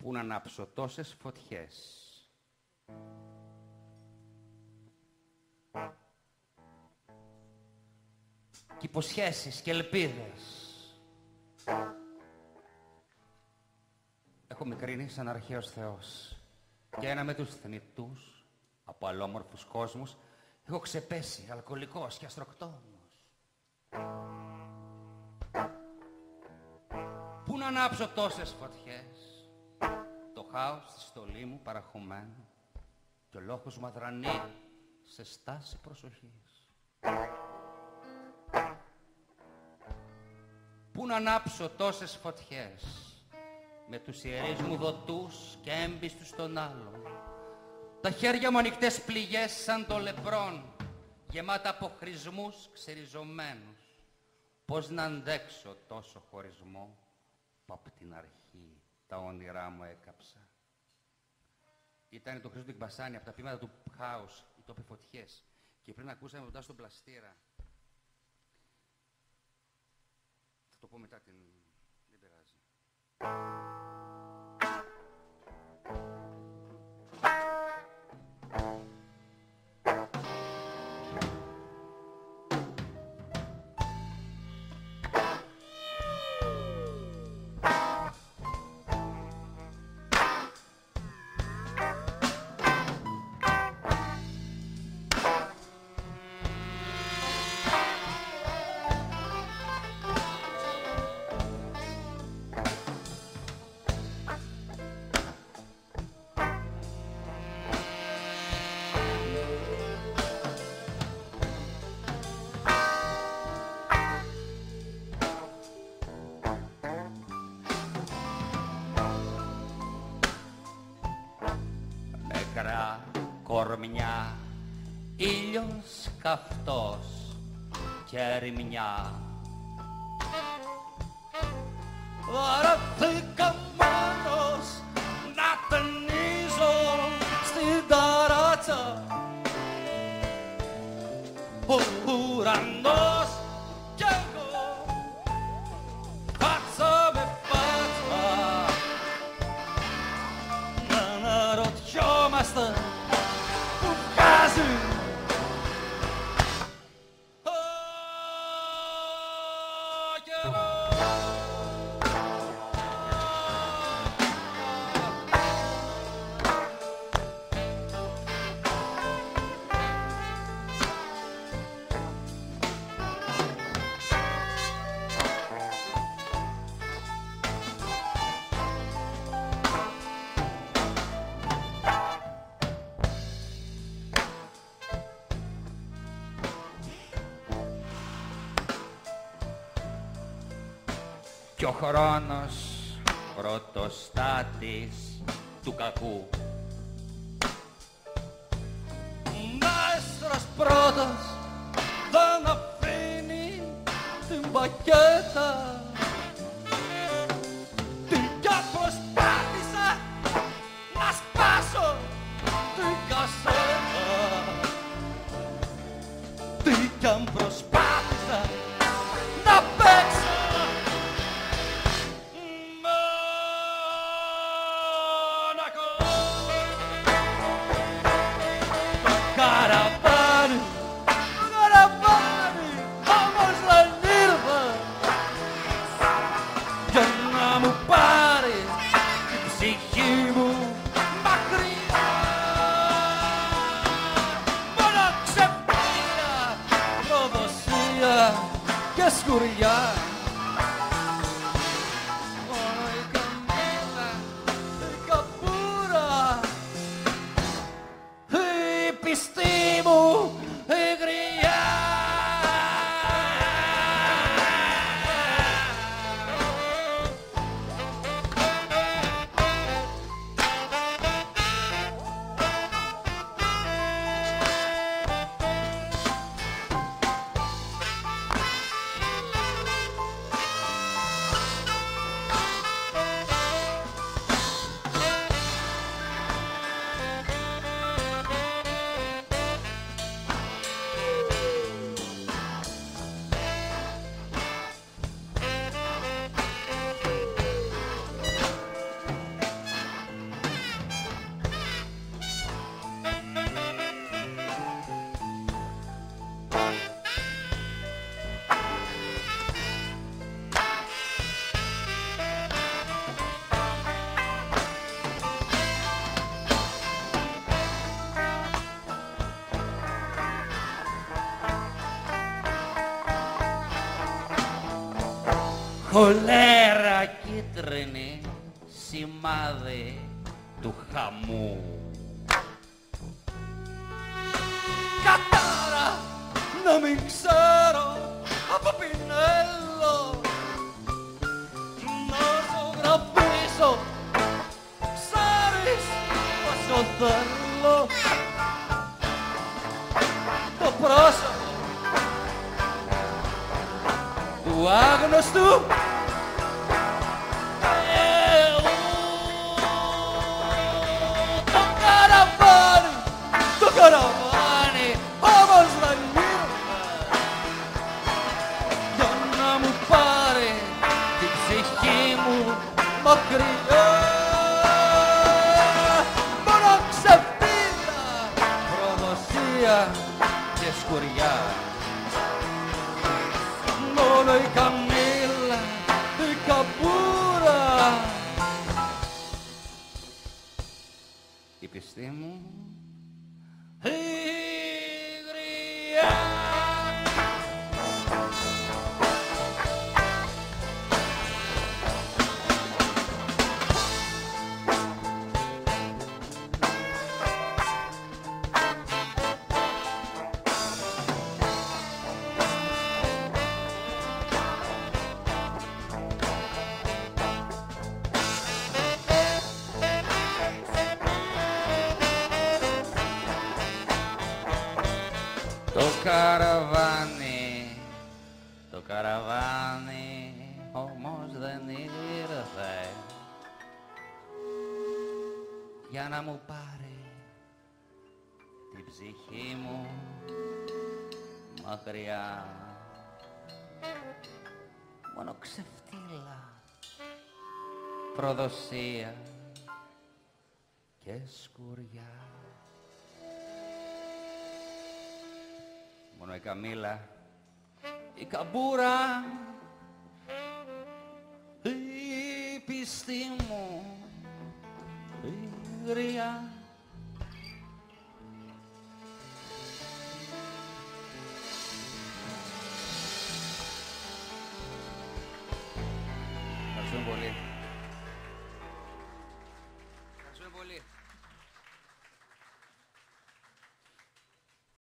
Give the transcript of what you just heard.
Πού να ανάψω τόσες φωτιές. Κι υποσχέσεις και ελπίδες. Έχω μικρύνει σαν αρχαίος Θεός και ένα με τους θνητούς από αλλόμορφους κόσμους έχω ξεπέσει αλκοολικός και αστροκτόνος. Πού να ανάψω τόσες φωτιές. Το χάος στη στολή μου παραχωμένο και ο λόγος μου αδρανεί σε στάση προσοχής. Πού να ανάψω τόσες φωτιές με τους ιερείς μου δοτούς και έμπιστους των άλλων. Τα χέρια μου ανοιχτές πληγές σαν το λεπρόν, γεμάτα από χρησμούς ξεριζωμένους. Πώς να αντέξω τόσο χωρισμό που απ' την αρχή τα όνειρά μου έκαψα. Ήταν το Χρήστο Κμπασάνη από τα ποίηματα του Χάους, οι τόποι φωτιές. Και πριν ακούσαμε μετά στον Πλαστήρα. Θα το πω μετά την... δεν πειράζει. Κορμιά, ήλιος καυτός και ερημιά. Βαρέθηκα μόνος να ταινίζω στην ταράτσα. Ο ουρανός κι εγώ φάτσα με φάτσα να αναρωτιόμαστε κι ο χρόνος πρωτοστάτης του κακού. Μαέστρος πρώτος δεν αφήνει την πακέτα. Την κι προσπάθησα να σπάσω την κασέτα. Τι κι αν προσπάθησα να παίξω χολέρα κίτρινη, σημάδι του χαμού. Κατάρα να μην ξέρω από πινέλο, να ζωγραφίσω ψάρις όσο θέλω, το πρόσωπο του άγνωστου το καραβάνι όμως δεν ήρθε για να μου πάρει την ψυχή μου μακριά. Μόνο ξεφύλλα, προδοσία και σκουριά. Μόνο η καμίλα, η καμπούρα, η πιστή μου η γριά. Το καραβάνι όμως δεν ήρθε για να μου πάρει την ψυχή μου μακριά. Μόνο ξεφτύλα, προδοσία και σκουριά. Μόνο η καμίλα, η καμπούρα, η πιστή μου, η γριά. Ευχαριστούμε πολύ. Ευχαριστούμε πολύ.